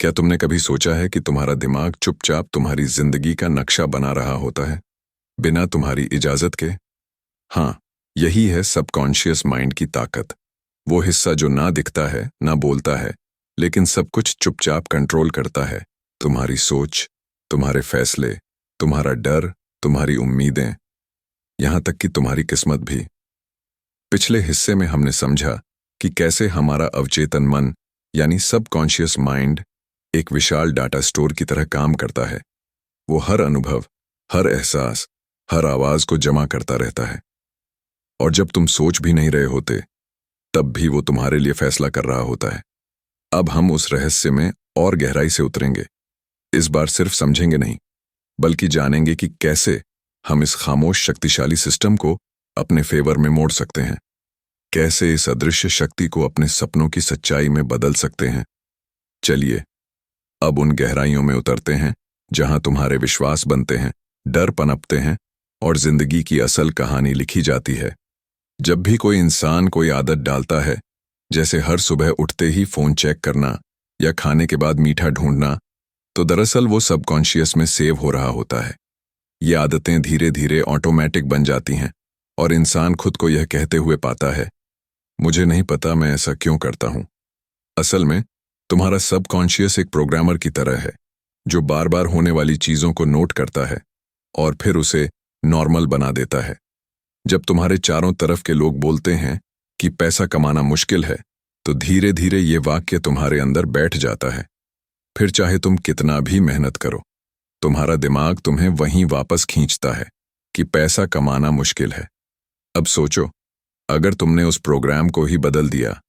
क्या तुमने कभी सोचा है कि तुम्हारा दिमाग चुपचाप तुम्हारी जिंदगी का नक्शा बना रहा होता है, बिना तुम्हारी इजाजत के? हाँ, यही है सबकॉन्शियस माइंड की ताकत। वो हिस्सा जो ना दिखता है, ना बोलता है, लेकिन सब कुछ चुपचाप कंट्रोल करता है। तुम्हारी सोच, तुम्हारे फैसले, तुम्हारा डर, तुम्हारी उम्मीदें, यहां तक कि तुम्हारी किस्मत भी। पिछले हिस्से में हमने समझा कि कैसे हमारा अवचेतन मन यानी सबकॉन्शियस माइंड एक विशाल डाटा स्टोर की तरह काम करता है। वो हर अनुभव, हर एहसास, हर आवाज को जमा करता रहता है। और जब तुम सोच भी नहीं रहे होते, तब भी वो तुम्हारे लिए फैसला कर रहा होता है। अब हम उस रहस्य में और गहराई से उतरेंगे। इस बार सिर्फ समझेंगे नहीं, बल्कि जानेंगे कि कैसे हम इस खामोश शक्तिशाली सिस्टम को अपने फेवर में मोड़ सकते हैं, कैसे इस अदृश्य शक्ति को अपने सपनों की सच्चाई में बदल सकते हैं। चलिए अब उन गहराइयों में उतरते हैं जहां तुम्हारे विश्वास बनते हैं, डर पनपते हैं और जिंदगी की असल कहानी लिखी जाती है। जब भी कोई इंसान कोई आदत डालता है, जैसे हर सुबह उठते ही फोन चेक करना या खाने के बाद मीठा ढूंढना, तो दरअसल वो सबकॉन्शियस में सेव हो रहा होता है। ये आदतें धीरे धीरे ऑटोमेटिक बन जाती हैं और इंसान खुद को यह कहते हुए पाता है, मुझे नहीं पता मैं ऐसा क्यों करता हूं। असल में तुम्हारा सबकॉन्शियस एक प्रोग्रामर की तरह है, जो बार बार होने वाली चीजों को नोट करता है और फिर उसे नॉर्मल बना देता है। जब तुम्हारे चारों तरफ के लोग बोलते हैं कि पैसा कमाना मुश्किल है, तो धीरे धीरे ये वाक्य तुम्हारे अंदर बैठ जाता है। फिर चाहे तुम कितना भी मेहनत करो, तुम्हारा दिमाग तुम्हें वहीं वापस खींचता है कि पैसा कमाना मुश्किल है। अब सोचो, अगर तुमने उस प्रोग्राम को ही बदल दिया।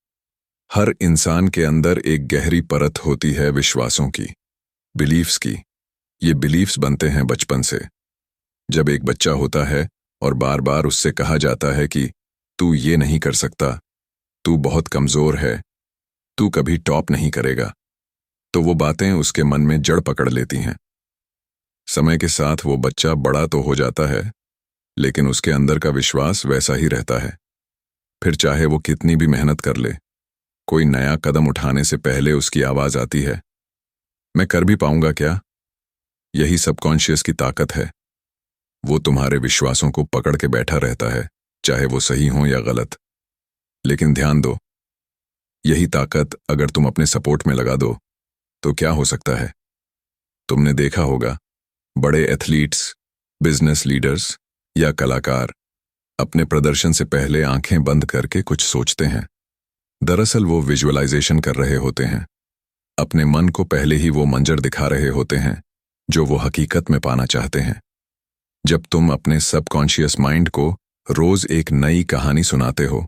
हर इंसान के अंदर एक गहरी परत होती है विश्वासों की, बिलीफ्स की। ये बिलीफ्स बनते हैं बचपन से। जब एक बच्चा होता है और बार बार उससे कहा जाता है कि तू ये नहीं कर सकता, तू बहुत कमजोर है, तू कभी टॉप नहीं करेगा, तो वो बातें उसके मन में जड़ पकड़ लेती हैं। समय के साथ वो बच्चा बड़ा तो हो जाता है, लेकिन उसके अंदर का विश्वास वैसा ही रहता है। फिर चाहे वो कितनी भी मेहनत कर ले, कोई नया कदम उठाने से पहले उसकी आवाज आती है, मैं कर भी पाऊंगा क्या? यही सबकॉन्शियस की ताकत है। वो तुम्हारे विश्वासों को पकड़ के बैठा रहता है, चाहे वो सही हो या गलत। लेकिन ध्यान दो, यही ताकत अगर तुम अपने सपोर्ट में लगा दो, तो क्या हो सकता है? तुमने देखा होगा, बड़े एथलीट्स, बिजनेस लीडर्स या कलाकार अपने प्रदर्शन से पहले आंखें बंद करके कुछ सोचते हैं। दरअसल वो विजुअलाइजेशन कर रहे होते हैं। अपने मन को पहले ही वो मंजर दिखा रहे होते हैं जो वो हकीकत में पाना चाहते हैं। जब तुम अपने सबकॉन्शियस माइंड को रोज एक नई कहानी सुनाते हो,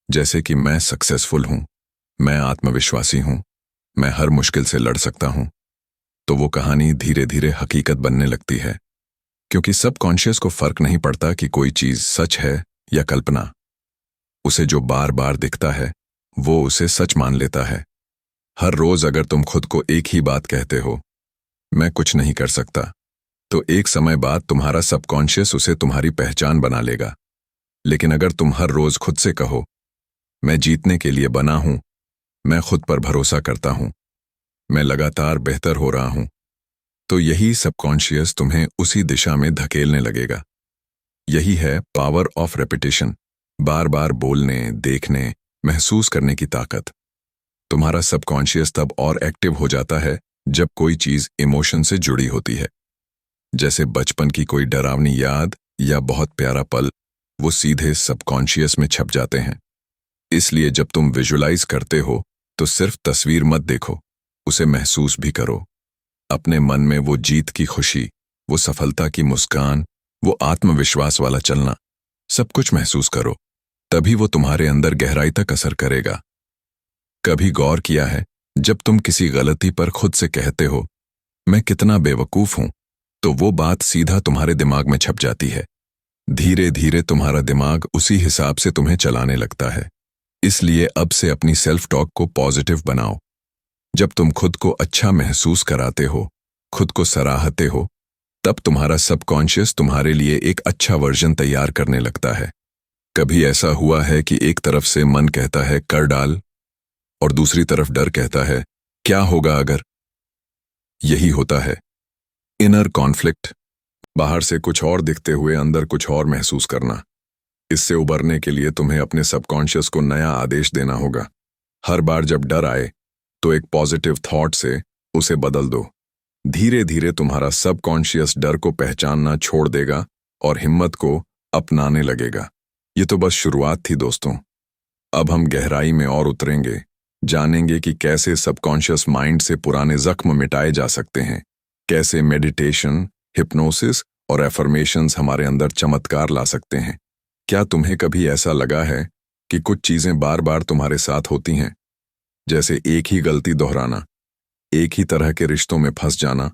जैसे कि मैं सक्सेसफुल हूं, मैं आत्मविश्वासी हूं, मैं हर मुश्किल से लड़ सकता हूं, तो वो कहानी धीरे धीरे हकीकत बनने लगती है। क्योंकि सबकॉन्शियस को फर्क नहीं पड़ता कि कोई चीज सच है या कल्पना। उसे जो बार बार दिखता है, वो उसे सच मान लेता है। हर रोज अगर तुम खुद को एक ही बात कहते हो, मैं कुछ नहीं कर सकता, तो एक समय बाद तुम्हारा सबकॉन्शियस उसे तुम्हारी पहचान बना लेगा। लेकिन अगर तुम हर रोज खुद से कहो, मैं जीतने के लिए बना हूं, मैं खुद पर भरोसा करता हूं, मैं लगातार बेहतर हो रहा हूं, तो यही सबकॉन्शियस तुम्हें उसी दिशा में धकेलने लगेगा। यही है पावर ऑफ रेपिटेशन, बार बार बोलने, देखने, महसूस करने की ताकत। तुम्हारा सबकॉन्शियस तब और एक्टिव हो जाता है जब कोई चीज इमोशन से जुड़ी होती है। जैसे बचपन की कोई डरावनी याद या बहुत प्यारा पल, वो सीधे सबकॉन्शियस में छप जाते हैं। इसलिए जब तुम विजुलाइज करते हो, तो सिर्फ तस्वीर मत देखो, उसे महसूस भी करो। अपने मन में वो जीत की खुशी, वो सफलता की मुस्कान, वो आत्मविश्वास वाला चलना, सब कुछ महसूस करो। तभी वो तुम्हारे अंदर गहराई तक असर करेगा। कभी गौर किया है, जब तुम किसी गलती पर खुद से कहते हो, मैं कितना बेवकूफ हूं, तो वो बात सीधा तुम्हारे दिमाग में छप जाती है। धीरे धीरे तुम्हारा दिमाग उसी हिसाब से तुम्हें चलाने लगता है। इसलिए अब से अपनी सेल्फ टॉक को पॉजिटिव बनाओ। जब तुम खुद को अच्छा महसूस कराते हो, खुद को सराहते हो, तब तुम्हारा सबकॉन्शियस तुम्हारे लिए एक अच्छा वर्जन तैयार करने लगता है। कभी ऐसा हुआ है कि एक तरफ से मन कहता है कर डाल, और दूसरी तरफ डर कहता है क्या होगा अगर? यही होता है इनर कॉन्फ्लिक्ट। बाहर से कुछ और दिखते हुए अंदर कुछ और महसूस करना। इससे उबरने के लिए तुम्हें अपने सबकॉन्शियस को नया आदेश देना होगा। हर बार जब डर आए तो एक पॉजिटिव थॉट से उसे बदल दो। धीरे धीरे तुम्हारा सबकॉन्शियस डर को पहचानना छोड़ देगा और हिम्मत को अपनाने लगेगा। ये तो बस शुरुआत थी दोस्तों। अब हम गहराई में और उतरेंगे, जानेंगे कि कैसे सबकॉन्शियस माइंड से पुराने जख्म मिटाए जा सकते हैं, कैसे मेडिटेशन, हिप्नोसिस और एफर्मेशंस हमारे अंदर चमत्कार ला सकते हैं। क्या तुम्हें कभी ऐसा लगा है कि कुछ चीजें बार बार तुम्हारे साथ होती हैं, जैसे एक ही गलती दोहराना, एक ही तरह के रिश्तों में फंस जाना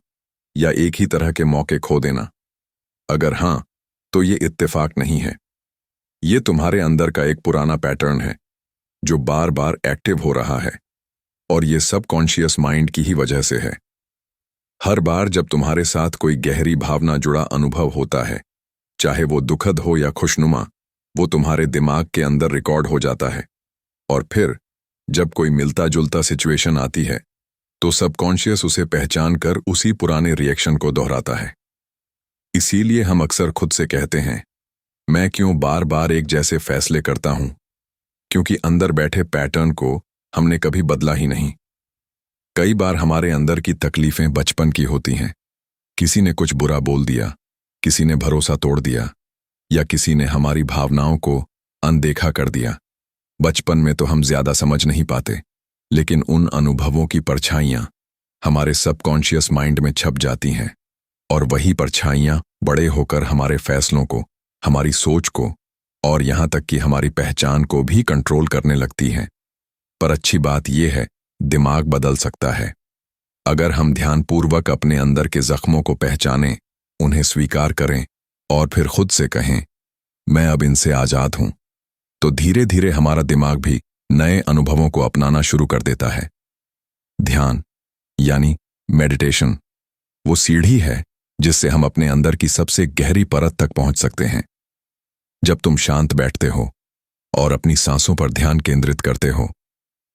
या एक ही तरह के मौके खो देना? अगर हां, तो ये इत्तेफाक नहीं है। ये तुम्हारे अंदर का एक पुराना पैटर्न है जो बार बार एक्टिव हो रहा है, और ये सबकॉन्शियस माइंड की ही वजह से है। हर बार जब तुम्हारे साथ कोई गहरी भावना जुड़ा अनुभव होता है, चाहे वो दुखद हो या खुशनुमा, वो तुम्हारे दिमाग के अंदर रिकॉर्ड हो जाता है। और फिर जब कोई मिलता जुलता सिचुएशन आती है तो सबकॉन्शियस उसे पहचान कर उसी पुराने रिएक्शन को दोहराता है। इसीलिए हम अक्सर खुद से कहते हैं, मैं क्यों बार बार एक जैसे फैसले करता हूं? क्योंकि अंदर बैठे पैटर्न को हमने कभी बदला ही नहीं। कई बार हमारे अंदर की तकलीफें बचपन की होती हैं। किसी ने कुछ बुरा बोल दिया, किसी ने भरोसा तोड़ दिया, या किसी ने हमारी भावनाओं को अनदेखा कर दिया। बचपन में तो हम ज्यादा समझ नहीं पाते, लेकिन उन अनुभवों की परछाइयां हमारे सबकॉन्शियस माइंड में छप जाती हैं, और वही परछाइयां बड़े होकर हमारे फैसलों को, हमारी सोच को और यहां तक कि हमारी पहचान को भी कंट्रोल करने लगती हैं। पर अच्छी बात यह है, दिमाग बदल सकता है। अगर हम ध्यानपूर्वक अपने अंदर के जख्मों को पहचानें, उन्हें स्वीकार करें और फिर खुद से कहें, मैं अब इनसे आजाद हूं, तो धीरे धीरे हमारा दिमाग भी नए अनुभवों को अपनाना शुरू कर देता है। ध्यान यानी मेडिटेशन वो सीढ़ी है जिससे हम अपने अंदर की सबसे गहरी परत तक पहुंच सकते हैं। जब तुम शांत बैठते हो और अपनी सांसों पर ध्यान केंद्रित करते हो,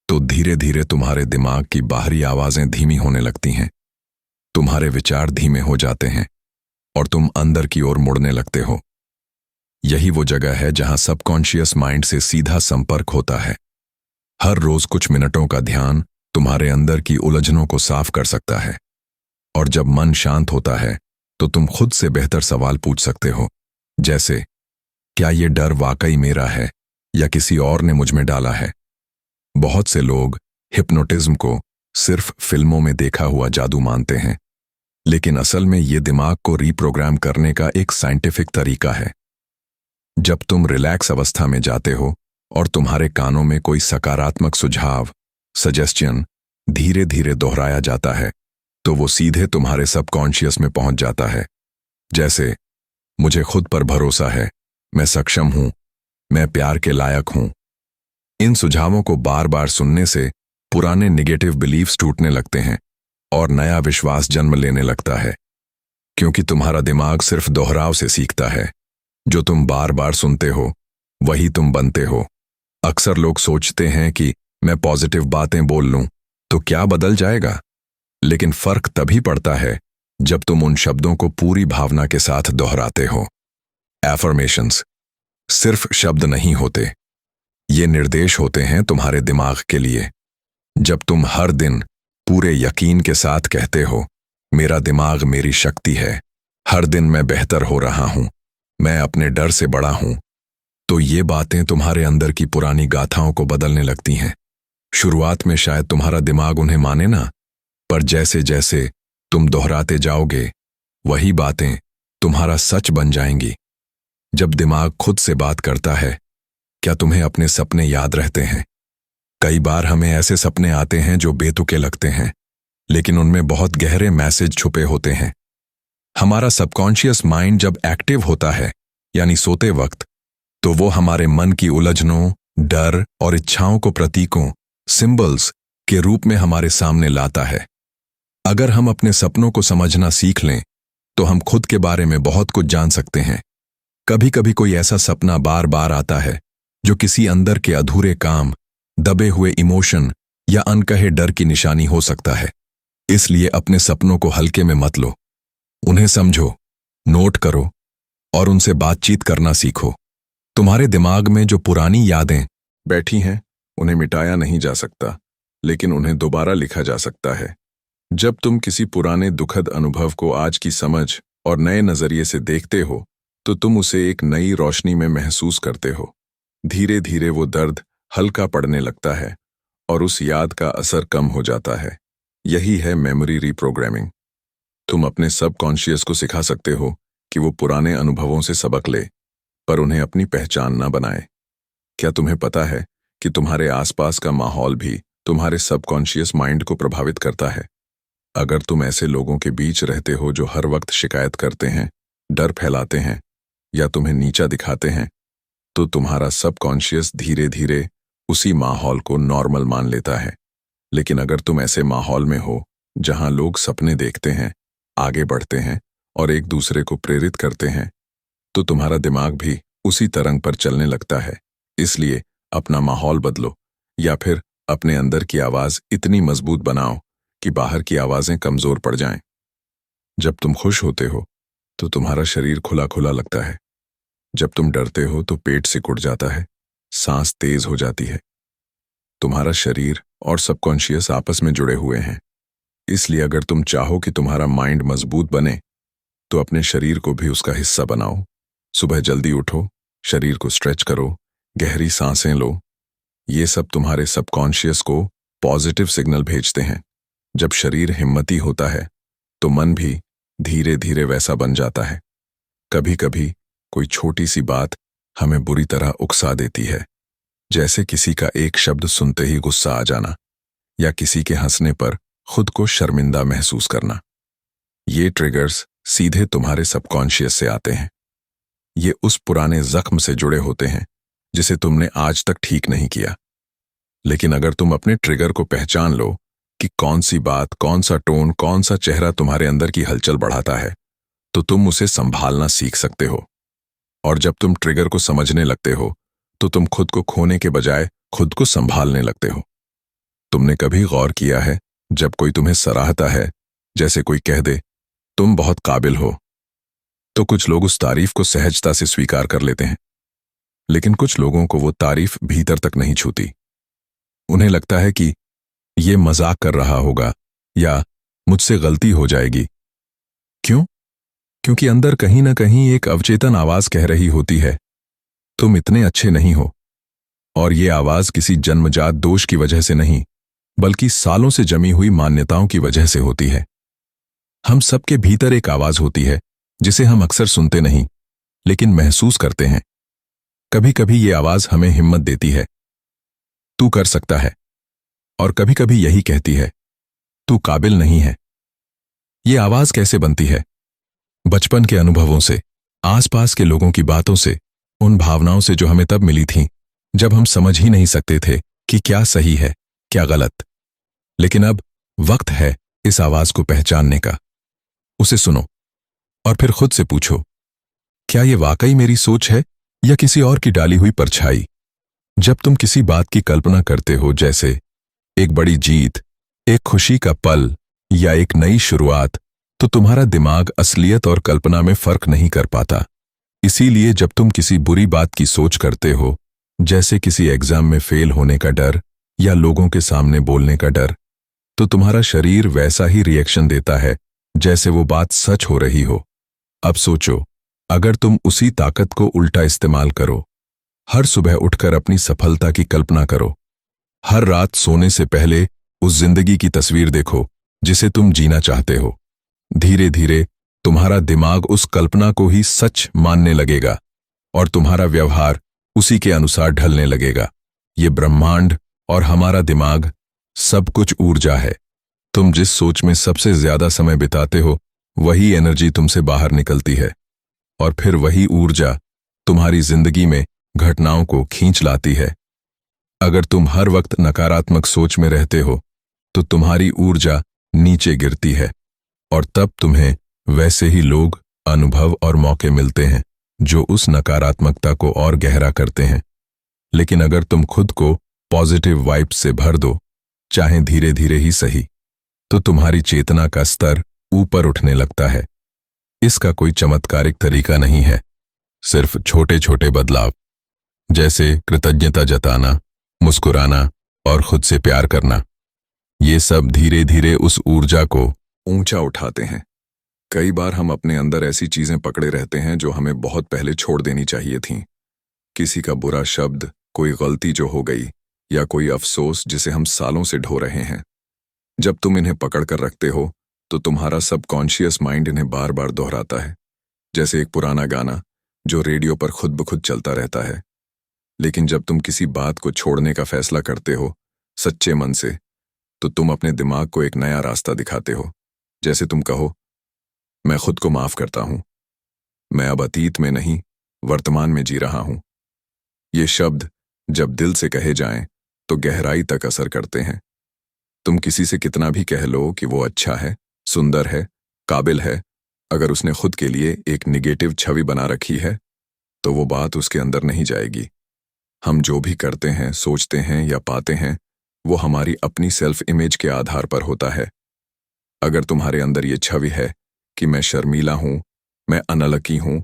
तो धीरे धीरे तुम्हारे दिमाग की बाहरी आवाजें धीमी होने लगती हैं। तुम्हारे विचार धीमे हो जाते हैं और तुम अंदर की ओर मुड़ने लगते हो। यही वो जगह है जहां सबकॉन्शियस माइंड से सीधा संपर्क होता है। हर रोज कुछ मिनटों का ध्यान तुम्हारे अंदर की उलझनों को साफ कर सकता है। और जब मन शांत होता है तो तुम खुद से बेहतर सवाल पूछ सकते हो, जैसे क्या ये डर वाकई मेरा है या किसी और ने मुझ में डाला है? बहुत से लोग हिप्नोटिज्म को सिर्फ फिल्मों में देखा हुआ जादू मानते हैं, लेकिन असल में ये दिमाग को रीप्रोग्राम करने का एक साइंटिफिक तरीका है। जब तुम रिलैक्स अवस्था में जाते हो और तुम्हारे कानों में कोई सकारात्मक सुझाव, सजेशन धीरे धीरे दोहराया जाता है, तो वो सीधे तुम्हारे सबकॉन्शियस में पहुंच जाता है। जैसे, मुझे खुद पर भरोसा है, मैं सक्षम हूं, मैं प्यार के लायक हूं। इन सुझावों को बार बार सुनने से पुराने नेगेटिव बिलीफ्स टूटने लगते हैं और नया विश्वास जन्म लेने लगता है, क्योंकि तुम्हारा दिमाग सिर्फ दोहराव से सीखता है। जो तुम बार बार सुनते हो वही तुम बनते हो। अक्सर लोग सोचते हैं कि मैं पॉजिटिव बातें बोल लूं तो क्या बदल जाएगा, लेकिन फर्क तभी पड़ता है जब तुम उन शब्दों को पूरी भावना के साथ दोहराते हो। एफर्मेशंस सिर्फ शब्द नहीं होते, ये निर्देश होते हैं तुम्हारे दिमाग के लिए। जब तुम हर दिन पूरे यकीन के साथ कहते हो, मेरा दिमाग मेरी शक्ति है, हर दिन मैं बेहतर हो रहा हूं, मैं अपने डर से बड़ा हूं, तो ये बातें तुम्हारे अंदर की पुरानी गाथाओं को बदलने लगती हैं। शुरुआत में शायद तुम्हारा दिमाग उन्हें माने ना, पर जैसे जैसे तुम दोहराते जाओगे, वही बातें तुम्हारा सच बन जाएंगी। जब दिमाग खुद से बात करता है, क्या तुम्हें अपने सपने याद रहते हैं? कई बार हमें ऐसे सपने आते हैं जो बेतुके लगते हैं, लेकिन उनमें बहुत गहरे मैसेज छुपे होते हैं। हमारा सबकॉन्शियस माइंड जब एक्टिव होता है, यानी सोते वक्त, तो वो हमारे मन की उलझनों, डर और इच्छाओं को प्रतीकों, सिंबल्स के रूप में हमारे सामने लाता है। अगर हम अपने सपनों को समझना सीख लें, तो हम खुद के बारे में बहुत कुछ जान सकते हैं। कभी कभी कोई ऐसा सपना बार बार आता है जो किसी अंदर के अधूरे काम, दबे हुए इमोशन या अनकहे डर की निशानी हो सकता है। इसलिए अपने सपनों को हल्के में मत लो, उन्हें समझो, नोट करो और उनसे बातचीत करना सीखो। तुम्हारे दिमाग में जो पुरानी यादें बैठी हैं, उन्हें मिटाया नहीं जा सकता, लेकिन उन्हें दोबारा लिखा जा सकता है। जब तुम किसी पुराने दुखद अनुभव को आज की समझ और नए नजरिए से देखते हो, तो तुम उसे एक नई रोशनी में महसूस करते हो। धीरे धीरे वो दर्द हल्का पड़ने लगता है और उस याद का असर कम हो जाता है। यही है मेमोरी रीप्रोग्रामिंग। तुम अपने सबकॉन्शियस को सिखा सकते हो कि वो पुराने अनुभवों से सबक ले, पर उन्हें अपनी पहचान ना बनाए। क्या तुम्हें पता है कि तुम्हारे आसपास का माहौल भी तुम्हारे सबकॉन्शियस माइंड को प्रभावित करता है? अगर तुम ऐसे लोगों के बीच रहते हो जो हर वक्त शिकायत करते हैं, डर फैलाते हैं या तुम्हें नीचा दिखाते हैं, तो तुम्हारा सबकॉन्शियस धीरे धीरे उसी माहौल को नॉर्मल मान लेता है। लेकिन अगर तुम ऐसे माहौल में हो जहां लोग सपने देखते हैं, आगे बढ़ते हैं और एक दूसरे को प्रेरित करते हैं, तो तुम्हारा दिमाग भी उसी तरंग पर चलने लगता है। इसलिए अपना माहौल बदलो, या फिर अपने अंदर की आवाज इतनी मजबूत बनाओ कि बाहर की आवाजें कमजोर पड़ जाएं। जब तुम खुश होते हो तो तुम्हारा शरीर खुला खुला लगता है। जब तुम डरते हो तो पेट सिकुड़ जाता है, सांस तेज हो जाती है। तुम्हारा शरीर और सबकॉन्शियस आपस में जुड़े हुए हैं। इसलिए अगर तुम चाहो कि तुम्हारा माइंड मजबूत बने, तो अपने शरीर को भी उसका हिस्सा बनाओ। सुबह जल्दी उठो, शरीर को स्ट्रेच करो, गहरी सांसें लो। ये सब तुम्हारे सबकॉन्शियस को पॉजिटिव सिग्नल भेजते हैं। जब शरीर हिम्मती होता है तो मन भी धीरे धीरे वैसा बन जाता है। कभी कभी कोई छोटी सी बात हमें बुरी तरह उकसा देती है, जैसे किसी का एक शब्द सुनते ही गुस्सा आ जाना या किसी के हंसने पर खुद को शर्मिंदा महसूस करना। ये ट्रिगर्स सीधे तुम्हारे सबकॉन्शियस से आते हैं। ये उस पुराने जख्म से जुड़े होते हैं जिसे तुमने आज तक ठीक नहीं किया। लेकिन अगर तुम अपने ट्रिगर को पहचान लो कि कौन सी बात, कौन सा टोन, कौन सा चेहरा तुम्हारे अंदर की हलचल बढ़ाता है, तो तुम उसे संभालना सीख सकते हो। और जब तुम ट्रिगर को समझने लगते हो, तो तुम खुद को खोने के बजाय खुद को संभालने लगते हो। तुमने कभी गौर किया है, जब कोई तुम्हें सराहता है, जैसे कोई कह दे तुम बहुत काबिल हो, तो कुछ लोग उस तारीफ को सहजता से स्वीकार कर लेते हैं। लेकिन कुछ लोगों को वो तारीफ भीतर तक नहीं छूती। उन्हें लगता है कि ये मजाक कर रहा होगा या मुझसे गलती हो जाएगी। क्यों? क्योंकि अंदर कहीं ना कहीं एक अवचेतन आवाज कह रही होती है, तुम इतने अच्छे नहीं हो। और ये आवाज किसी जन्मजात दोष की वजह से नहीं, बल्कि सालों से जमी हुई मान्यताओं की वजह से होती है। हम सबके भीतर एक आवाज होती है जिसे हम अक्सर सुनते नहीं, लेकिन महसूस करते हैं। कभी कभी ये आवाज हमें हिम्मत देती है, तू कर सकता है, और कभी कभी यही कहती है, तू काबिल नहीं है। ये आवाज कैसे बनती है? बचपन के अनुभवों से, आसपास के लोगों की बातों से, उन भावनाओं से जो हमें तब मिली थीं जब हम समझ ही नहीं सकते थे कि क्या सही है, क्या गलत। लेकिन अब वक्त है इस आवाज को पहचानने का। उसे सुनो और फिर खुद से पूछो, क्या ये वाकई मेरी सोच है या किसी और की डाली हुई परछाई? जब तुम किसी बात की कल्पना करते हो, जैसे एक बड़ी जीत, एक खुशी का पल या एक नई शुरुआत, तो तुम्हारा दिमाग असलियत और कल्पना में फर्क नहीं कर पाता। इसीलिए जब तुम किसी बुरी बात की सोच करते हो, जैसे किसी एग्जाम में फेल होने का डर या लोगों के सामने बोलने का डर, तो तुम्हारा शरीर वैसा ही रिएक्शन देता है जैसे वो बात सच हो रही हो। अब सोचो, अगर तुम उसी ताकत को उल्टा इस्तेमाल करो, हर सुबह उठकर अपनी सफलता की कल्पना करो, हर रात सोने से पहले उस जिंदगी की तस्वीर देखो जिसे तुम जीना चाहते हो, धीरे धीरे तुम्हारा दिमाग उस कल्पना को ही सच मानने लगेगा और तुम्हारा व्यवहार उसी के अनुसार ढलने लगेगा। ये ब्रह्मांड और हमारा दिमाग सब कुछ ऊर्जा है। तुम जिस सोच में सबसे ज्यादा समय बिताते हो, वही एनर्जी तुमसे बाहर निकलती है और फिर वही ऊर्जा तुम्हारी जिंदगी में घटनाओं को खींच लाती है। अगर तुम हर वक्त नकारात्मक सोच में रहते हो, तो तुम्हारी ऊर्जा नीचे गिरती है और तब तुम्हें वैसे ही लोग, अनुभव और मौके मिलते हैं जो उस नकारात्मकता को और गहरा करते हैं। लेकिन अगर तुम खुद को पॉजिटिव वाइब्स से भर दो, चाहे धीरे धीरे ही सही, तो तुम्हारी चेतना का स्तर ऊपर उठने लगता है। इसका कोई चमत्कारिक तरीका नहीं है, सिर्फ छोटे छोटे बदलाव, जैसे कृतज्ञता जताना, मुस्कुराना और खुद से प्यार करना। ये सब धीरे धीरे उस ऊर्जा को ऊंचा उठाते हैं। कई बार हम अपने अंदर ऐसी चीजें पकड़े रहते हैं जो हमें बहुत पहले छोड़ देनी चाहिए थीं। किसी का बुरा शब्द, कोई गलती जो हो गई, या कोई अफसोस जिसे हम सालों से ढो रहे हैं। जब तुम इन्हें पकड़ कर रखते हो तो तुम्हारा सबकॉन्शियस माइंड इन्हें बार बार दोहराता है, जैसे एक पुराना गाना जो रेडियो पर खुद ब खुद चलता रहता है। लेकिन जब तुम किसी बात को छोड़ने का फैसला करते हो सच्चे मन से, तो तुम अपने दिमाग को एक नया रास्ता दिखाते हो। जैसे तुम कहो, मैं खुद को माफ करता हूं, मैं अब अतीत में नहीं वर्तमान में जी रहा हूं। ये शब्द जब दिल से कहे जाएं तो गहराई तक असर करते हैं। तुम किसी से कितना भी कह लो कि वो अच्छा है, सुंदर है, काबिल है, अगर उसने खुद के लिए एक निगेटिव छवि बना रखी है तो वो बात उसके अंदर नहीं जाएगी। हम जो भी करते हैं, सोचते हैं या पाते हैं, वो हमारी अपनी सेल्फ इमेज के आधार पर होता है। अगर तुम्हारे अंदर ये छवि है कि मैं शर्मीला हूं, मैं अनलकी हूं,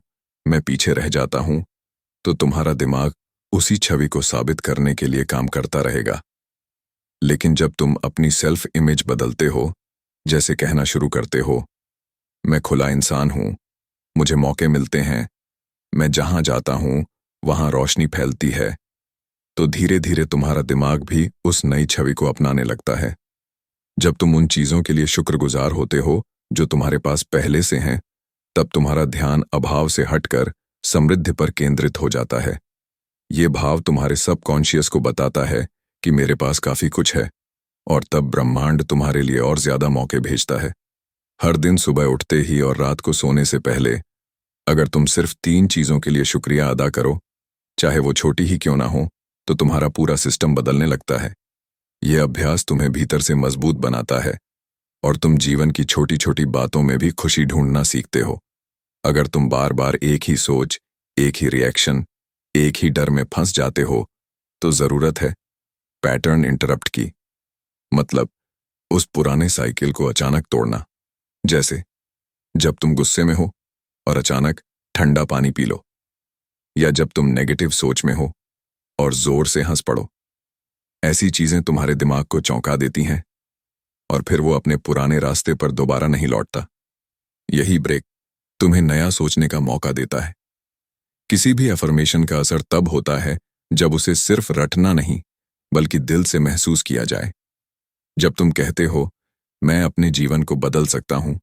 मैं पीछे रह जाता हूं, तो तुम्हारा दिमाग उसी छवि को साबित करने के लिए काम करता रहेगा। लेकिन जब तुम अपनी सेल्फ इमेज बदलते हो, जैसे कहना शुरू करते हो, मैं खुला इंसान हूं, मुझे मौके मिलते हैं, मैं जहां जाता हूं वहां रोशनी फैलती है, तो धीरे धीरे तुम्हारा दिमाग भी उस नई छवि को अपनाने लगता है। जब तुम उन चीजों के लिए शुक्रगुजार होते हो जो तुम्हारे पास पहले से हैं, तब तुम्हारा ध्यान अभाव से हटकर समृद्धि पर केंद्रित हो जाता है। ये भाव तुम्हारे सबकॉन्शियस को बताता है कि मेरे पास काफी कुछ है, और तब ब्रह्मांड तुम्हारे लिए और ज्यादा मौके भेजता है। हर दिन सुबह उठते ही और रात को सोने से पहले अगर तुम सिर्फ 3 चीजों के लिए शुक्रिया अदा करो, चाहे वो छोटी ही क्यों ना हो, तो तुम्हारा पूरा सिस्टम बदलने लगता है। यह अभ्यास तुम्हें भीतर से मजबूत बनाता है और तुम जीवन की छोटी छोटी बातों में भी खुशी ढूंढना सीखते हो। अगर तुम बार बार एक ही सोच, एक ही रिएक्शन, एक ही डर में फंस जाते हो, तो जरूरत है पैटर्न इंटरप्ट की, मतलब उस पुराने साइकिल को अचानक तोड़ना। जैसे जब तुम गुस्से में हो और अचानक ठंडा पानी पी लो, या जब तुम नेगेटिव सोच में हो और जोर से हंस पड़ो। ऐसी चीजें तुम्हारे दिमाग को चौंका देती हैं और फिर वो अपने पुराने रास्ते पर दोबारा नहीं लौटता। यही ब्रेक तुम्हें नया सोचने का मौका देता है। किसी भी अफर्मेशन का असर तब होता है जब उसे सिर्फ रटना नहीं, बल्कि दिल से महसूस किया जाए। जब तुम कहते हो, मैं अपने जीवन को बदल सकता हूं,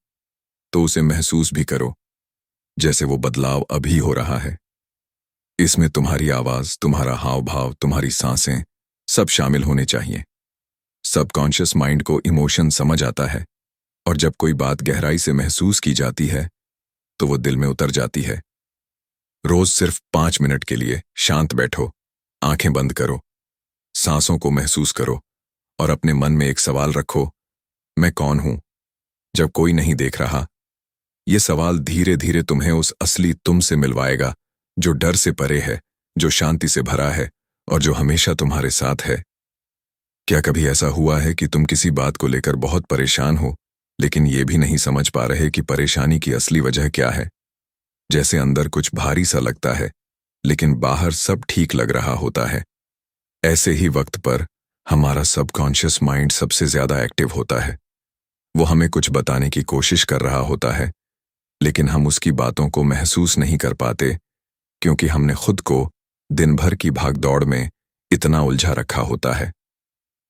तो उसे महसूस भी करो जैसे वो बदलाव अभी हो रहा है। इसमें तुम्हारी आवाज, तुम्हारा हाव भाव, तुम्हारी सांसें सब शामिल होने चाहिए। सबकॉन्शियस माइंड को इमोशन समझ आता है, और जब कोई बात गहराई से महसूस की जाती है तो वो दिल में उतर जाती है। रोज सिर्फ 5 मिनट के लिए शांत बैठो, आंखें बंद करो, सांसों को महसूस करो और अपने मन में एक सवाल रखो, मैं कौन हूं जब कोई नहीं देख रहा। ये सवाल धीरे धीरे तुम्हें उस असली तुम से मिलवाएगा, जो डर से परे है, जो शांति से भरा है और जो हमेशा तुम्हारे साथ है। क्या कभी ऐसा हुआ है कि तुम किसी बात को लेकर बहुत परेशान हो, लेकिन ये भी नहीं समझ पा रहे कि परेशानी की असली वजह क्या है? जैसे अंदर कुछ भारी सा लगता है, लेकिन बाहर सब ठीक लग रहा होता है। ऐसे ही वक्त पर हमारा सबकॉन्शियस माइंड सबसे ज्यादा एक्टिव होता है। वो हमें कुछ बताने की कोशिश कर रहा होता है, लेकिन हम उसकी बातों को महसूस नहीं कर पाते, क्योंकि हमने खुद को दिन भर की भागदौड़ में इतना उलझा रखा होता है।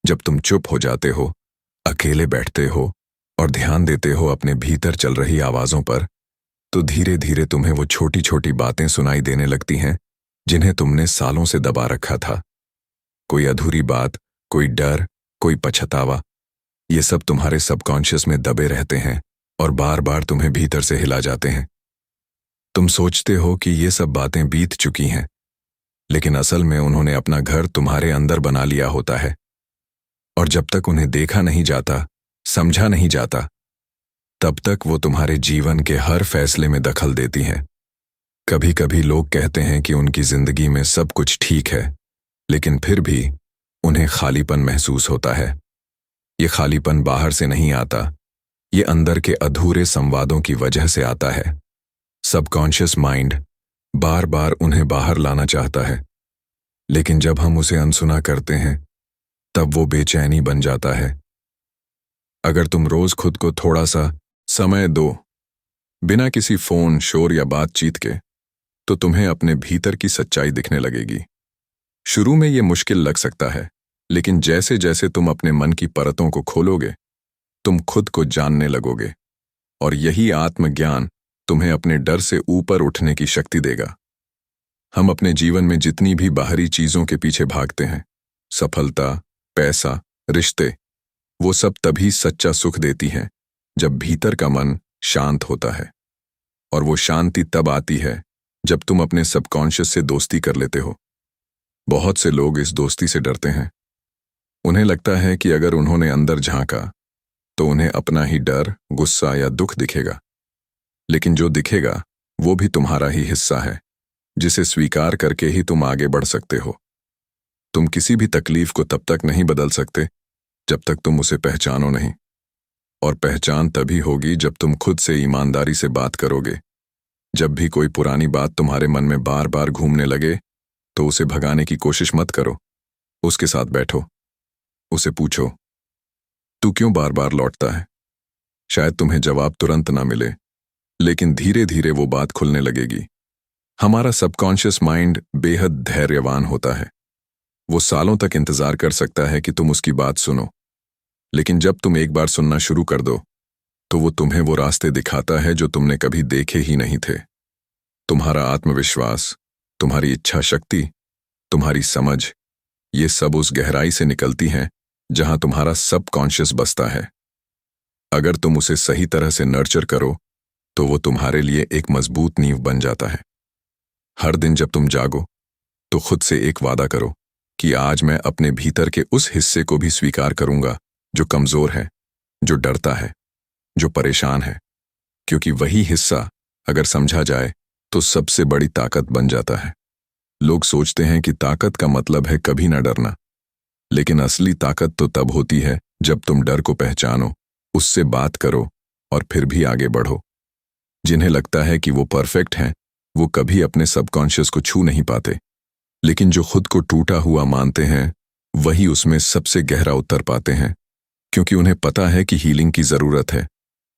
जब तुम चुप हो जाते हो, अकेले बैठते हो और ध्यान देते हो अपने भीतर चल रही आवाजों पर, तो धीरे धीरे तुम्हें वो छोटी छोटी बातें सुनाई देने लगती हैं जिन्हें तुमने सालों से दबा रखा था। कोई अधूरी बात, कोई डर, कोई पछतावा, ये सब तुम्हारे सबकॉन्शियस में दबे रहते हैं और बार बार तुम्हें भीतर से हिला जाते हैं। तुम सोचते हो कि ये सब बातें बीत चुकी हैं, लेकिन असल में उन्होंने अपना घर तुम्हारे अंदर बना लिया होता है, और जब तक उन्हें देखा नहीं जाता, समझा नहीं जाता, तब तक वो तुम्हारे जीवन के हर फैसले में दखल देती हैं। कभी कभी लोग कहते हैं कि उनकी जिंदगी में सब कुछ ठीक है, लेकिन फिर भी उन्हें खालीपन महसूस होता है। ये खालीपन बाहर से नहीं आता, ये अंदर के अधूरे संवादों की वजह से आता है। सबकॉन्शियस माइंड बार बार उन्हें बाहर लाना चाहता है, लेकिन जब हम उसे अनसुना करते हैं तब वो बेचैनी बन जाता है। अगर तुम रोज खुद को थोड़ा सा समय दो, बिना किसी फोन, शोर या बातचीत के, तो तुम्हें अपने भीतर की सच्चाई दिखने लगेगी। शुरू में ये मुश्किल लग सकता है, लेकिन जैसे जैसे तुम अपने मन की परतों को खोलोगे, तुम खुद को जानने लगोगे, और यही आत्मज्ञान तुम्हें अपने डर से ऊपर उठने की शक्ति देगा। हम अपने जीवन में जितनी भी बाहरी चीजों के पीछे भागते हैं, सफलता, पैसा, रिश्ते, वो सब तभी सच्चा सुख देती हैं जब भीतर का मन शांत होता है। और वो शांति तब आती है जब तुम अपने सबकॉन्शियस से दोस्ती कर लेते हो। बहुत से लोग इस दोस्ती से डरते हैं। उन्हें लगता है कि अगर उन्होंने अंदर झांका तो उन्हें अपना ही डर, गुस्सा या दुख दिखेगा। लेकिन जो दिखेगा वो भी तुम्हारा ही हिस्सा है, जिसे स्वीकार करके ही तुम आगे बढ़ सकते हो। तुम किसी भी तकलीफ को तब तक नहीं बदल सकते जब तक तुम उसे पहचानो नहीं, और पहचान तभी होगी जब तुम खुद से ईमानदारी से बात करोगे। जब भी कोई पुरानी बात तुम्हारे मन में बार बार घूमने लगे तो उसे भगाने की कोशिश मत करो। उसके साथ बैठो, उसे पूछो, तू क्यों बार बार लौटता है? शायद तुम्हें जवाब तुरंत ना मिले, लेकिन धीरे धीरे वो बात खुलने लगेगी। हमारा सबकॉन्शियस माइंड बेहद धैर्यवान होता है। वो सालों तक इंतजार कर सकता है कि तुम उसकी बात सुनो, लेकिन जब तुम एक बार सुनना शुरू कर दो तो वो तुम्हें वो रास्ते दिखाता है जो तुमने कभी देखे ही नहीं थे। तुम्हारा आत्मविश्वास, तुम्हारी इच्छा शक्ति, तुम्हारी समझ, ये सब उस गहराई से निकलती हैं जहां तुम्हारा सबकॉन्शियस बसता है। अगर तुम उसे सही तरह से नर्चर करो तो वो तुम्हारे लिए एक मजबूत नींव बन जाता है। हर दिन जब तुम जागो तो खुद से एक वादा करो कि आज मैं अपने भीतर के उस हिस्से को भी स्वीकार करूंगा जो कमजोर है, जो डरता है, जो परेशान है, क्योंकि वही हिस्सा अगर समझा जाए तो सबसे बड़ी ताकत बन जाता है। लोग सोचते हैं कि ताकत का मतलब है कभी ना डरना, लेकिन असली ताकत तो तब होती है जब तुम डर को पहचानो, उससे बात करो और फिर भी आगे बढ़ो। जिन्हें लगता है कि वो परफेक्ट हैं, वो कभी अपने सबकॉन्शियस को छू नहीं पाते, लेकिन जो खुद को टूटा हुआ मानते हैं वही उसमें सबसे गहरा उत्तर पाते हैं, क्योंकि उन्हें पता है कि हीलिंग की जरूरत है।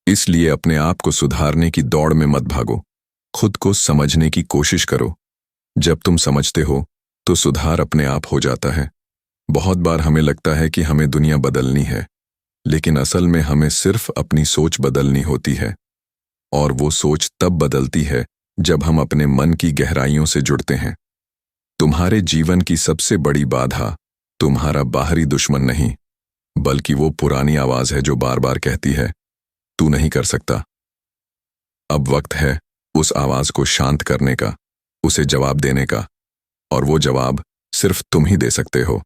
इसलिए अपने आप को सुधारने की दौड़ में मत भागो, खुद को समझने की कोशिश करो। जब तुम समझते हो तो सुधार अपने आप हो जाता है। बहुत बार हमें लगता है कि हमें दुनिया बदलनी है, लेकिन असल में हमें सिर्फ अपनी सोच बदलनी होती है, और वो सोच तब बदलती है जब हम अपने मन की गहराइयों से जुड़ते हैं। तुम्हारे जीवन की सबसे बड़ी बाधा तुम्हारा बाहरी दुश्मन नहीं, बल्कि वो पुरानी आवाज है जो बार बार कहती है, तू नहीं कर सकता। अब वक्त है उस आवाज को शांत करने का, उसे जवाब देने का, और वो जवाब सिर्फ तुम ही दे सकते हो,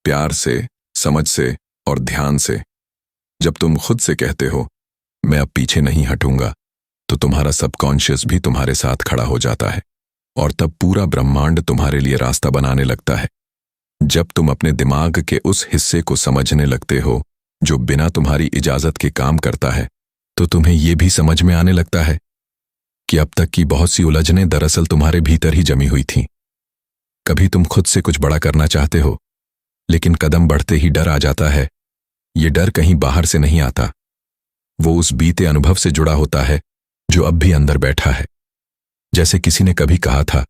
प्यार से, समझ से और ध्यान से। जब तुम खुद से कहते हो, मैं अब पीछे नहीं हटूंगा, तो तुम्हारा सबकॉन्शियस भी तुम्हारे साथ खड़ा हो जाता है, और तब पूरा ब्रह्मांड तुम्हारे लिए रास्ता बनाने लगता है। जब तुम अपने दिमाग के उस हिस्से को समझने लगते हो जो बिना तुम्हारी इजाजत के काम करता है, तो तुम्हें यह भी समझ में आने लगता है कि अब तक की बहुत सी उलझनें दरअसल तुम्हारे भीतर ही जमी हुई थीं। कभी तुम खुद से कुछ बड़ा करना चाहते हो, लेकिन कदम बढ़ते ही डर आ जाता है। ये डर कहीं बाहर से नहीं आता, वो उस बीते अनुभव से जुड़ा होता है जो अब भी अंदर बैठा है। जैसे किसी ने कभी कहा था,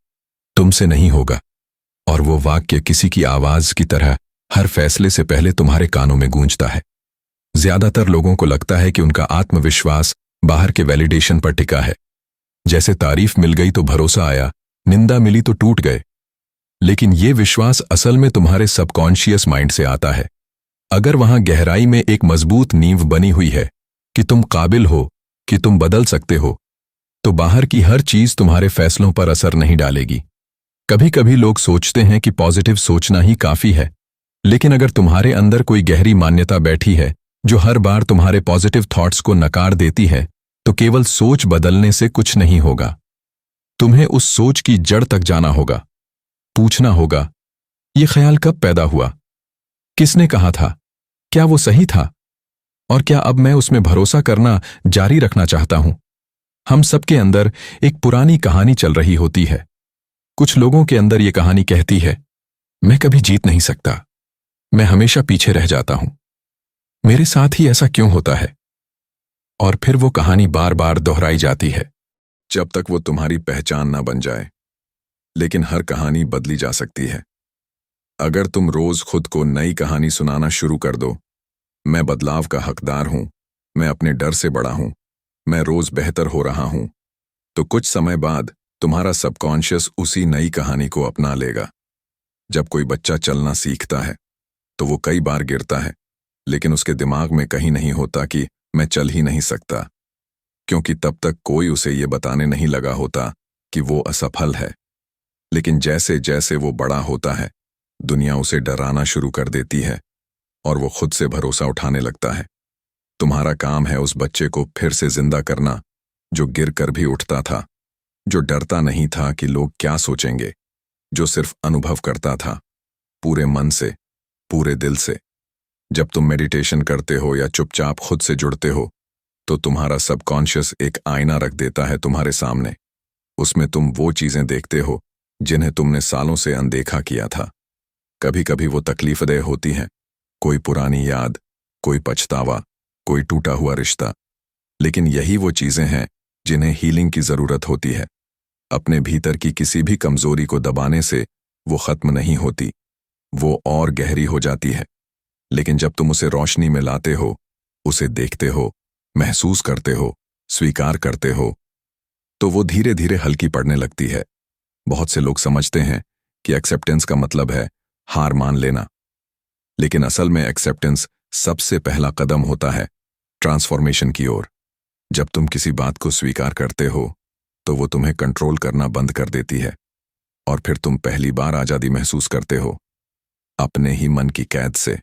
तुमसे नहीं होगा, और वो वाक्य किसी की आवाज की तरह हर फैसले से पहले तुम्हारे कानों में गूंजता है। ज्यादातर लोगों को लगता है कि उनका आत्मविश्वास बाहर के वैलिडेशन पर टिका है। जैसे तारीफ मिल गई तो भरोसा आया, निंदा मिली तो टूट गए। लेकिन ये विश्वास असल में तुम्हारे सबकॉन्शियस माइंड से आता है। अगर वहां गहराई में एक मजबूत नींव बनी हुई है कि तुम काबिल हो, कि तुम बदल सकते हो, तो बाहर की हर चीज तुम्हारे फैसलों पर असर नहीं डालेगी। कभी कभी लोग सोचते हैं कि पॉजिटिव सोचना ही काफी है, लेकिन अगर तुम्हारे अंदर कोई गहरी मान्यता बैठी है जो हर बार तुम्हारे पॉजिटिव थॉट्स को नकार देती है, तो केवल सोच बदलने से कुछ नहीं होगा। तुम्हें उस सोच की जड़ तक जाना होगा, पूछना होगा, यह ख्याल कब पैदा हुआ, किसने कहा था, क्या वो सही था, और क्या अब मैं उसमें भरोसा करना जारी रखना चाहता हूं? हम सबके अंदर एक पुरानी कहानी चल रही होती है। कुछ लोगों के अंदर ये कहानी कहती है, मैं कभी जीत नहीं सकता, मैं हमेशा पीछे रह जाता हूं, मेरे साथ ही ऐसा क्यों होता है? और फिर वो कहानी बार बार दोहराई जाती है जब तक वो तुम्हारी पहचान ना बन जाए। लेकिन हर कहानी बदली जा सकती है। अगर तुम रोज खुद को नई कहानी सुनाना शुरू कर दो, मैं बदलाव का हकदार हूं, मैं अपने डर से बड़ा हूं, मैं रोज बेहतर हो रहा हूं, तो कुछ समय बाद तुम्हारा सबकॉन्शियस उसी नई कहानी को अपना लेगा। जब कोई बच्चा चलना सीखता है तो वो कई बार गिरता है, लेकिन उसके दिमाग में कहीं नहीं होता कि मैं चल ही नहीं सकता, क्योंकि तब तक कोई उसे ये बताने नहीं लगा होता कि वो असफल है। लेकिन जैसे जैसे वो बड़ा होता है, दुनिया उसे डराना शुरू कर देती है और वो खुद से भरोसा उठाने लगता है। तुम्हारा काम है उस बच्चे को फिर से जिंदा करना, जो गिर कर भी उठता था, जो डरता नहीं था कि लोग क्या सोचेंगे, जो सिर्फ अनुभव करता था, पूरे मन से, पूरे दिल से। जब तुम मेडिटेशन करते हो या चुपचाप खुद से जुड़ते हो, तो तुम्हारा सबकॉन्शियस एक आईना रख देता है तुम्हारे सामने। उसमें तुम वो चीजें देखते हो जिन्हें तुमने सालों से अनदेखा किया था। कभी कभी वो तकलीफदेह होती हैं, कोई पुरानी याद, कोई पछतावा, कोई टूटा हुआ रिश्ता। लेकिन यही वो चीजें हैं जिन्हें हीलिंग की जरूरत होती है। अपने भीतर की किसी भी कमजोरी को दबाने से वो खत्म नहीं होती, वो और गहरी हो जाती है। लेकिन जब तुम उसे रोशनी में लाते हो, उसे देखते हो, महसूस करते हो, स्वीकार करते हो, तो वो धीरे धीरे हल्की पड़ने लगती है। बहुत से लोग समझते हैं कि एक्सेप्टेंस का मतलब है हार मान लेना, लेकिन असल में एक्सेप्टेंस सबसे पहला कदम होता है ट्रांसफॉर्मेशन की ओर। जब तुम किसी बात को स्वीकार करते हो, तो वो तुम्हें कंट्रोल करना बंद कर देती है और फिर तुम पहली बार आजादी महसूस करते हो अपने ही मन की कैद से।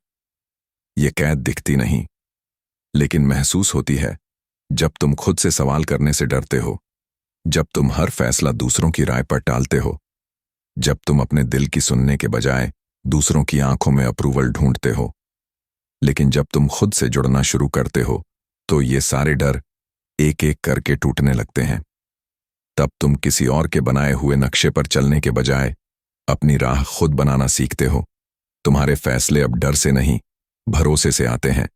ये कैद दिखती नहीं, लेकिन महसूस होती है जब तुम खुद से सवाल करने से डरते हो, जब तुम हर फैसला दूसरों की राय पर टालते हो, जब तुम अपने दिल की सुनने के बजाय दूसरों की आंखों में अप्रूवल ढूंढते हो। लेकिन जब तुम खुद से जुड़ना शुरू करते हो, तो ये सारे डर एक एक करके टूटने लगते हैं। तब तुम किसी और के बनाए हुए नक्शे पर चलने के बजाय अपनी राह खुद बनाना सीखते हो। तुम्हारे फैसले अब डर से नहीं, भरोसे से आते हैं,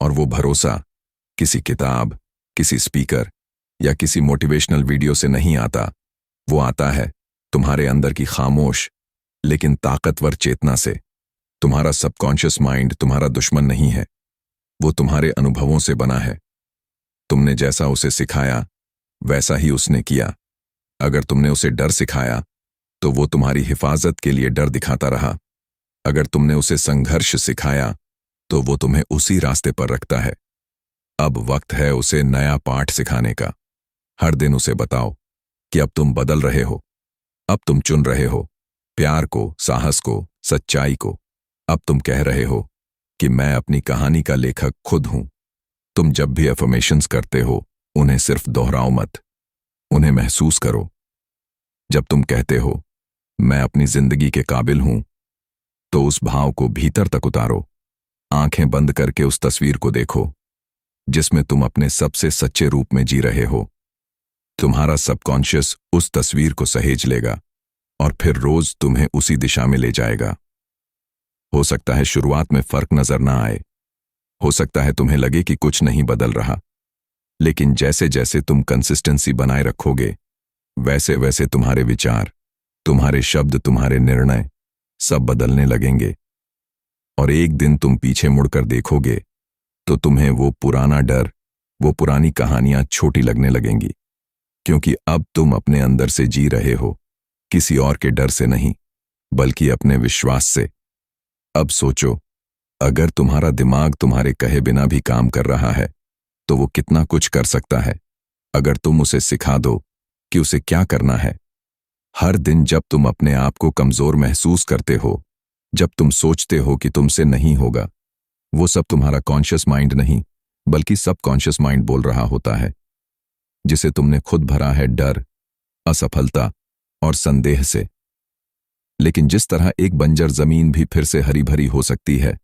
और वो भरोसा किसी किताब, किसी स्पीकर या किसी मोटिवेशनल वीडियो से नहीं आता। वो आता है तुम्हारे अंदर की खामोश लेकिन ताकतवर चेतना से। तुम्हारा सबकॉन्शियस माइंड तुम्हारा दुश्मन नहीं है, वो तुम्हारे अनुभवों से बना है। तुमने जैसा उसे सिखाया वैसा ही उसने किया। अगर तुमने उसे डर सिखाया तो वो तुम्हारी हिफाजत के लिए डर दिखाता रहा। अगर तुमने उसे संघर्ष सिखाया तो वो तुम्हें उसी रास्ते पर रखता है। अब वक्त है उसे नया पाठ सिखाने का। हर दिन उसे बताओ कि अब तुम बदल रहे हो, अब तुम चुन रहे हो प्यार को, साहस को, सच्चाई को। अब तुम कह रहे हो कि मैं अपनी कहानी का लेखक खुद हूं। तुम जब भी अफर्मेशंस करते हो, उन्हें सिर्फ दोहराओ मत, उन्हें महसूस करो। जब तुम कहते हो मैं अपनी जिंदगी के काबिल हूं, तो उस भाव को भीतर तक उतारो। आंखें बंद करके उस तस्वीर को देखो जिसमें तुम अपने सबसे सच्चे रूप में जी रहे हो। तुम्हारा सबकॉन्शियस उस तस्वीर को सहेज लेगा और फिर रोज तुम्हें उसी दिशा में ले जाएगा। हो सकता है शुरुआत में फर्क नजर ना आए, हो सकता है तुम्हें लगे कि कुछ नहीं बदल रहा, लेकिन जैसे जैसे तुम कंसिस्टेंसी बनाए रखोगे, वैसे वैसे तुम्हारे विचार, तुम्हारे शब्द, तुम्हारे निर्णय सब बदलने लगेंगे। और एक दिन तुम पीछे मुड़कर देखोगे तो तुम्हें वो पुराना डर, वो पुरानी कहानियां छोटी लगने लगेंगी, क्योंकि अब तुम अपने अंदर से जी रहे हो, किसी और के डर से नहीं, बल्कि अपने विश्वास से। अब सोचो, अगर तुम्हारा दिमाग तुम्हारे कहे बिना भी काम कर रहा है, तो वो कितना कुछ कर सकता है अगर तुम उसे सिखा दो कि उसे क्या करना है। हर दिन जब तुम अपने आप को कमजोर महसूस करते हो, जब तुम सोचते हो कि तुमसे नहीं होगा, वो सब तुम्हारा कॉन्शियस माइंड नहीं, बल्कि सबकॉन्शियस माइंड बोल रहा होता है, जिसे तुमने खुद भरा है डर, असफलता और संदेह से। लेकिन जिस तरह एक बंजर जमीन भी फिर से हरी भरी हो सकती है,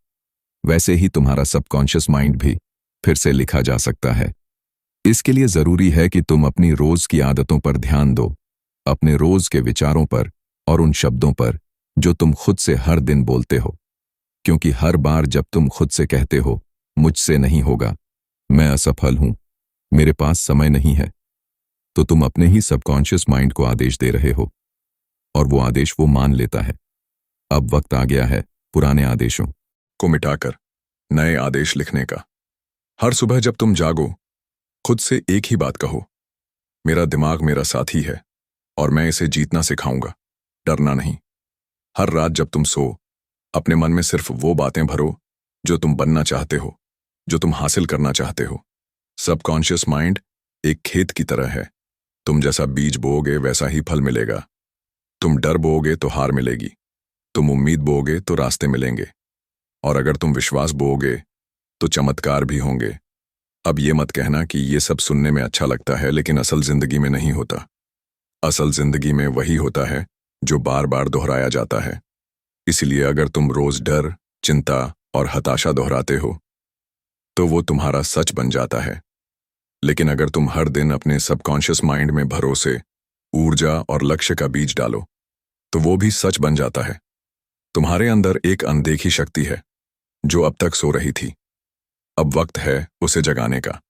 वैसे ही तुम्हारा सबकॉन्शियस माइंड भी फिर से लिखा जा सकता है। इसके लिए जरूरी है कि तुम अपनी रोज की आदतों पर ध्यान दो, अपने रोज के विचारों पर और उन शब्दों पर जो तुम खुद से हर दिन बोलते हो। क्योंकि हर बार जब तुम खुद से कहते हो मुझसे नहीं होगा, मैं असफल हूं, मेरे पास समय नहीं है, तो तुम अपने ही सबकॉन्शियस माइंड को आदेश दे रहे हो और वो आदेश वो मान लेता है। अब वक्त आ गया है पुराने आदेशों को मिटाकर नए आदेश लिखने का। हर सुबह जब तुम जागो, खुद से एक ही बात कहो, मेरा दिमाग मेरा साथी है और मैं इसे जीतना सिखाऊंगा, डरना नहीं। हर रात जब तुम सो, अपने मन में सिर्फ वो बातें भरो जो तुम बनना चाहते हो, जो तुम हासिल करना चाहते हो। सबकॉन्शियस माइंड एक खेत की तरह है। तुम जैसा बीज बोओगे वैसा ही फल मिलेगा। तुम डर बोओगे तो हार मिलेगी, तुम उम्मीद बोओगे तो रास्ते मिलेंगे, और अगर तुम विश्वास बोओगे तो चमत्कार भी होंगे। अब ये मत कहना कि ये सब सुनने में अच्छा लगता है लेकिन असल जिंदगी में नहीं होता। असल जिंदगी में वही होता है जो बार बार दोहराया जाता है। इसलिए अगर तुम रोज डर, चिंता और हताशा दोहराते हो तो वो तुम्हारा सच बन जाता है। लेकिन अगर तुम हर दिन अपने सबकॉन्शियस माइंड में भरोसे, ऊर्जा और लक्ष्य का बीज डालो तो वो भी सच बन जाता है। तुम्हारे अंदर एक अनदेखी शक्ति है जो अब तक सो रही थी। अब वक्त है उसे जगाने का।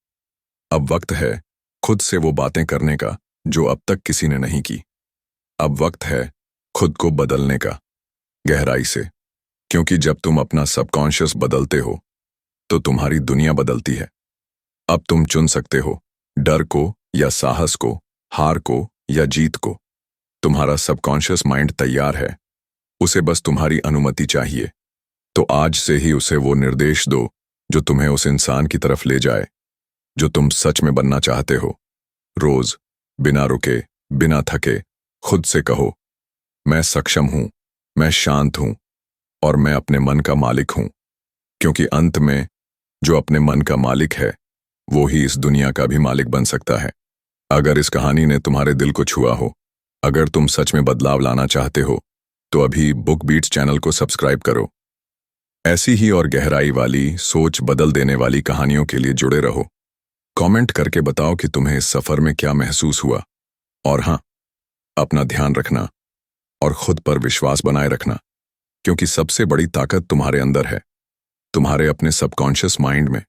अब वक्त है खुद से वो बातें करने का जो अब तक किसी ने नहीं की। अब वक्त है खुद को बदलने का, गहराई से। क्योंकि जब तुम अपना सबकॉन्शियस बदलते हो तो तुम्हारी दुनिया बदलती है। अब तुम चुन सकते हो डर को या साहस को, हार को या जीत को। तुम्हारा सबकॉन्शियस माइंड तैयार है, उसे बस तुम्हारी अनुमति चाहिए। तो आज से ही उसे वो निर्देश दो जो तुम्हें उस इंसान की तरफ ले जाए जो तुम सच में बनना चाहते हो। रोज बिना रुके, बिना थके खुद से कहो, मैं सक्षम हूं, मैं शांत हूं और मैं अपने मन का मालिक हूं। क्योंकि अंत में जो अपने मन का मालिक है वो ही इस दुनिया का भी मालिक बन सकता है। अगर इस कहानी ने तुम्हारे दिल को छुआ हो, अगर तुम सच में बदलाव लाना चाहते हो तो अभी बुक बीट्स चैनल को सब्सक्राइब करो। ऐसी ही और गहराई वाली, सोच बदल देने वाली कहानियों के लिए जुड़े रहो। कमेंट करके बताओ कि तुम्हें इस सफर में क्या महसूस हुआ। और हाँ, अपना ध्यान रखना और खुद पर विश्वास बनाए रखना, क्योंकि सबसे बड़ी ताकत तुम्हारे अंदर है, तुम्हारे अपने सबकॉन्शियस माइंड में।